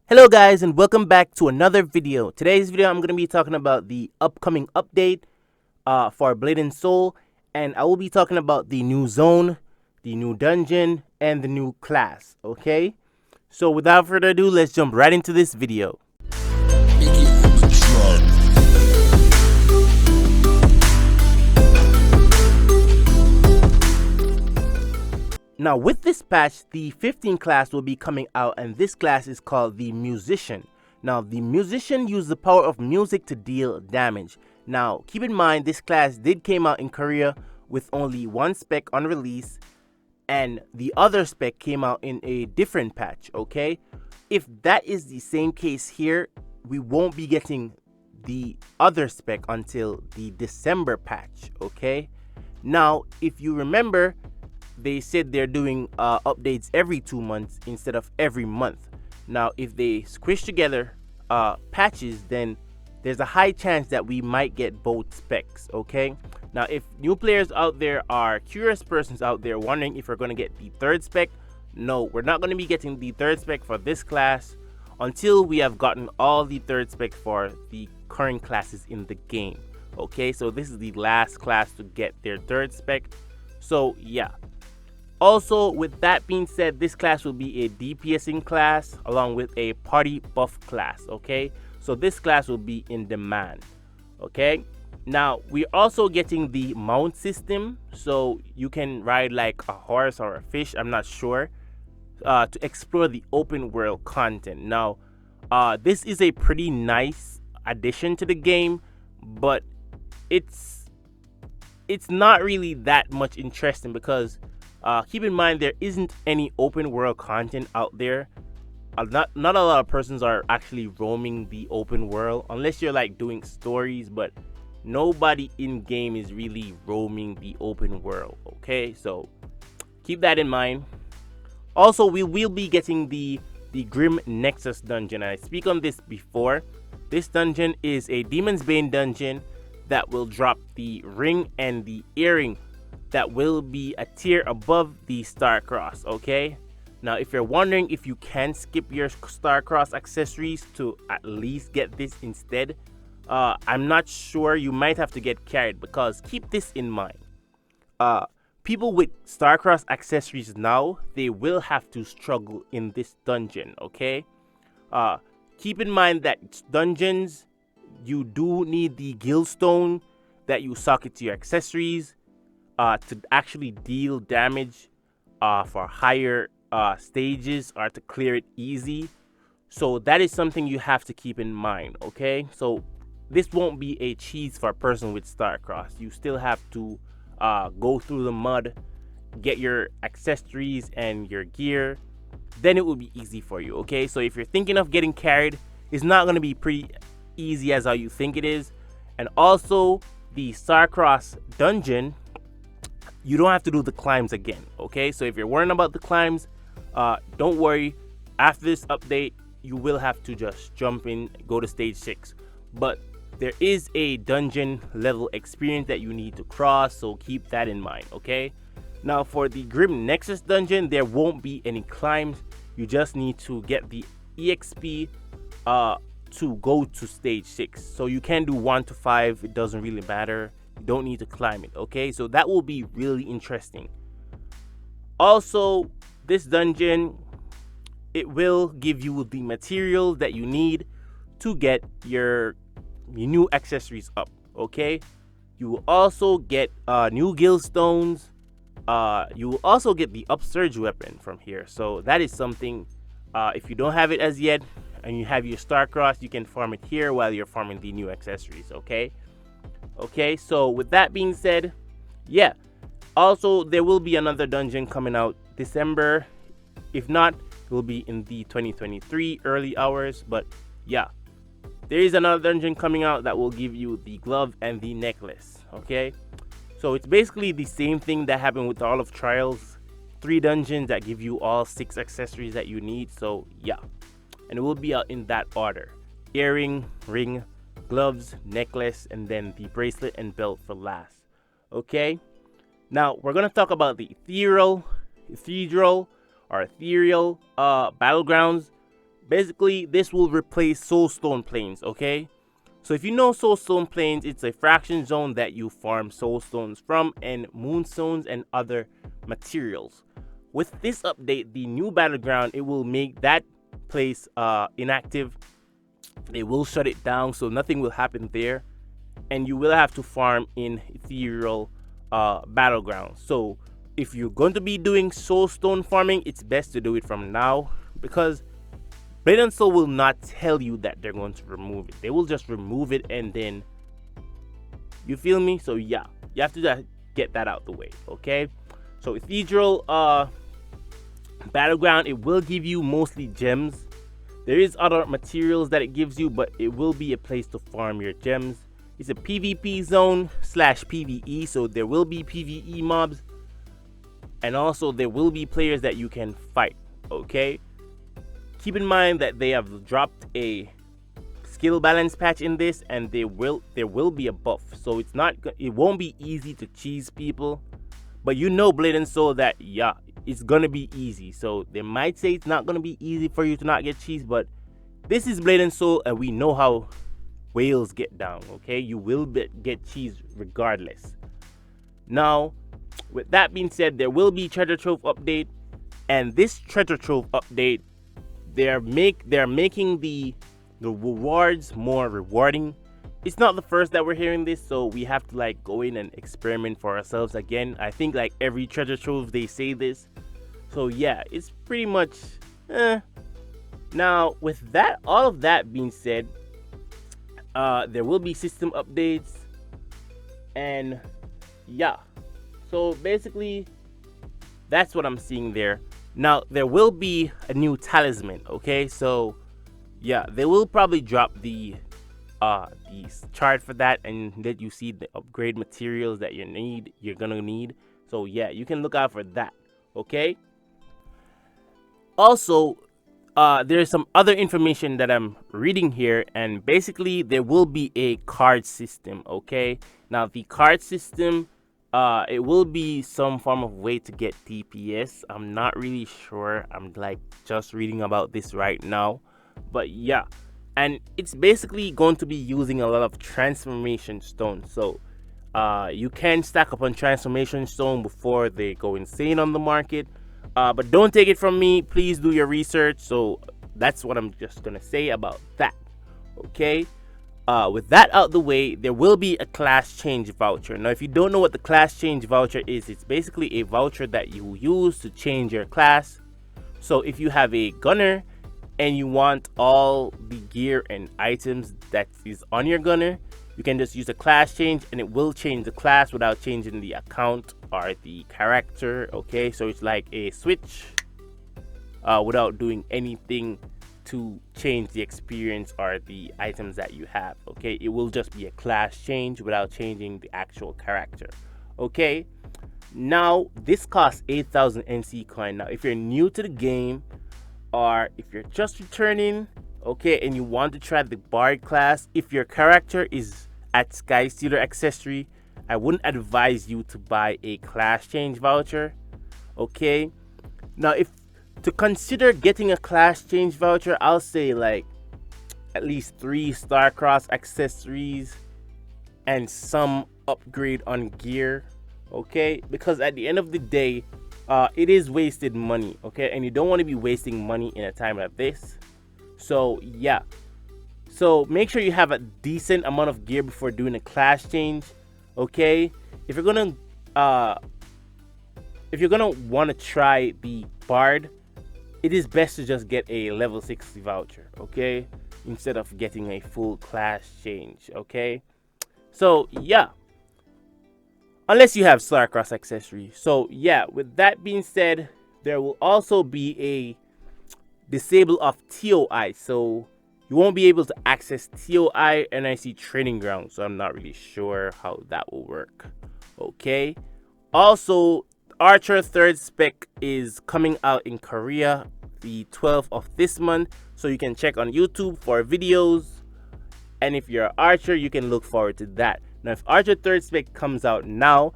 Hello guys, and welcome back to another video. Today's video I'm going to be talking about the upcoming update for Blade and Soul, and I will be talking about the new zone, the new dungeon, and the new class. Okay, so without further ado, let's jump right into this video. Now with this patch, the 15 class will be coming out, and this class is called the Musician. Now the Musician uses the power of music to deal damage. Now keep in mind this class did came out in Korea with only one spec on release, and the other spec came out in a different patch. Okay, if that is the same case here, we won't be getting the other spec until the December patch. Okay, now if you remember, they said they're doing updates every 2 months instead of every month. Now if they squish together patches, then there's a high chance that we might get both specs. Okay, now if new players out there are curious persons out there wondering if we're going to get the third spec, no, we're not going to be getting the third spec for this class until we have gotten all the third spec for the current classes in the game. Okay, so this is the last class to get their third spec. So yeah, also with that being said, this class will be a DPSing class along with a party buff class. Okay, so this class will be in demand. Okay, now we're also getting the mount system, so you can ride like a horse or a fish, I'm not sure, to explore the open world content. Now this is a pretty nice addition to the game, but it's not really that much interesting because keep in mind there isn't any open world content out there. Not a lot of persons are actually roaming the open world unless you're like doing stories, but nobody in game is really roaming the open world. Okay, so keep that in mind. Also, we will be getting the Grim Nexus dungeon. I speak on this before. This dungeon is a Demon's Bane dungeon that will drop the ring and the earring that will be a tier above the STARCROSS. Okay, now if you're wondering if you can skip your STARCROSS accessories to at least get this instead, I'm not sure. You might have to get carried, because keep this in mind, people with STARCROSS accessories now, they will have to struggle in this dungeon. Okay, keep in mind that dungeons, you do need the guild stone that you socket to your accessories to actually deal damage for higher stages or to clear it easy. So that is something you have to keep in mind. Okay, so this won't be a cheese for a person with STARCROSS. You still have to go through the mud, get your accessories and your gear, then it will be easy for you. Okay, so if you're thinking of getting carried, it's not going to be pretty easy as how you think it is. And also the STARCROSS dungeon, you don't have to do the climbs again. Okay, so if you're worrying about the climbs, don't worry. After this update, you will have to just jump in, go to stage 6, but there is a dungeon level experience that you need to cross, so keep that in mind. Okay, now for the Grim Nexus dungeon, there won't be any climbs. You just need to get the EXP to go to stage 6. So you can do 1 to 5, it doesn't really matter. You don't need to climb it. Okay, so that will be really interesting. Also, this dungeon, it will give you the materials that you need to get your new accessories up. Okay, you will also get new guild stones. You will also get the upsurge weapon from here, so that is something, if you don't have it as yet and you have your STARCROSS, you can farm it here while you're farming the new accessories. Okay, so with that being said, yeah, also there will be another dungeon coming out December. If not, it will be in the 2023 early hours. But yeah, there is another dungeon coming out that will give you the glove and the necklace. Okay, so it's basically the same thing that happened with all of Trials. 3 dungeons that give you all 6 accessories that you need. So yeah, and it will be out in that order: earring, ring, gloves, necklace, and then the bracelet and belt for last. Okay, now we're gonna talk about the Ethereal Battlegrounds. Basically, this will replace soulstone plains, okay? So if you know soulstone plains, it's a fraction zone that you farm soulstones from and moonstones and other materials. With this update, the new battleground, it will make that place inactive. It will shut it down, so nothing will happen there, and you will have to farm in Ethereal Battlegrounds. So if you're going to be doing soulstone farming, it's best to do it from now, because Blade and Soul will not tell you that they're going to remove it. They will just remove it, and then, you feel me? So yeah, you have to get that out the way, okay? So Ethereal Battleground, it will give you mostly gems. There is other materials that it gives you, but it will be a place to farm your gems. It's a PvP zone / PvE, so there will be PvE mobs, and also there will be players that you can fight, okay? Keep in mind that they have dropped a skill balance patch in this, and there will be a buff, so it won't be easy to cheese people. But you know, Blade and Soul, that yeah, it's gonna be easy. So they might say it's not gonna be easy for you to not get cheese, but this is Blade and Soul, and we know how whales get down, okay? You will get cheese regardless. Now, with that being said, there will be treasure trove update, and this treasure trove update, they're making the rewards more rewarding. It's not the first that we're hearing this, so we have to like go in and experiment for ourselves again. I think like every treasure trove they say this. So yeah, it's pretty much Now with that, all of that being said, there will be system updates, and yeah, so basically that's what I'm seeing there. Now there will be a new talisman, okay? So yeah, they will probably drop the chart for that, and let you see the upgrade materials that you're gonna need. So yeah, you can look out for that, okay? Also, there's some other information that I'm reading here, and basically there will be a card system, okay? Now the card system, it will be some form of way to get DPS. I'm not really sure. I'm like just reading about this right now, but yeah, and it's basically going to be using a lot of transformation stones. So you can stack up on transformation stone before they go insane on the market, but don't take it from me. Please do your research. So that's what I'm just gonna say about that, okay? With that out the way, there will be a class change voucher. Now if you don't know what the class change voucher is, it's basically a voucher that you use to change your class. So if you have a gunner and you want all the gear and items that is on your gunner, you can just use a class change, and it will change the class without changing the account or the character, okay? So it's like a switch without doing anything to change the experience or the items that you have, okay? It will just be a class change without changing the actual character, okay? Now this costs 8,000 NC coin. Now if you're new to the game, or if you're just returning, okay, and you want to try the bard class, if your character is at Sky Stealer accessory, I wouldn't advise you to buy a class change voucher, okay? Now if to consider getting a class change voucher, I'll say like at least 3 STARCROSS accessories and some upgrade on gear, okay? Because at the end of the day, it is wasted money, okay? And you don't want to be wasting money in a time like this. So yeah, so make sure you have a decent amount of gear before doing a class change, okay? If you're gonna want to try the bard, it is best to just get a level 60 voucher, okay, instead of getting a full class change, okay? So yeah, unless you have STARCROSS accessory. So yeah, with that being said, there will also be a disable of TOI, so you won't be able to access TOI NIC training ground. So I'm not really sure how that will work, okay? Also, Archer 3rd spec is coming out in Korea the 12th of this month, so you can check on YouTube for videos, and if you're an Archer, you can look forward to that. Now if Archer 3rd spec comes out now,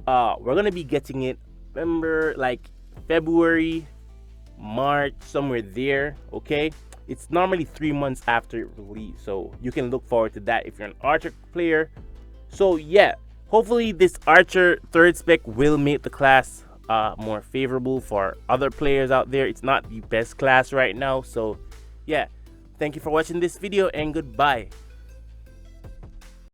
we're gonna be getting it, remember, like February, March, somewhere there, okay? It's normally 3 months after release, so you can look forward to that if you're an Archer player. So yeah, hopefully this Archer 3rd spec will make the class more favorable for other players out there. It's not the best class right now, so yeah, thank you for watching this video and goodbye.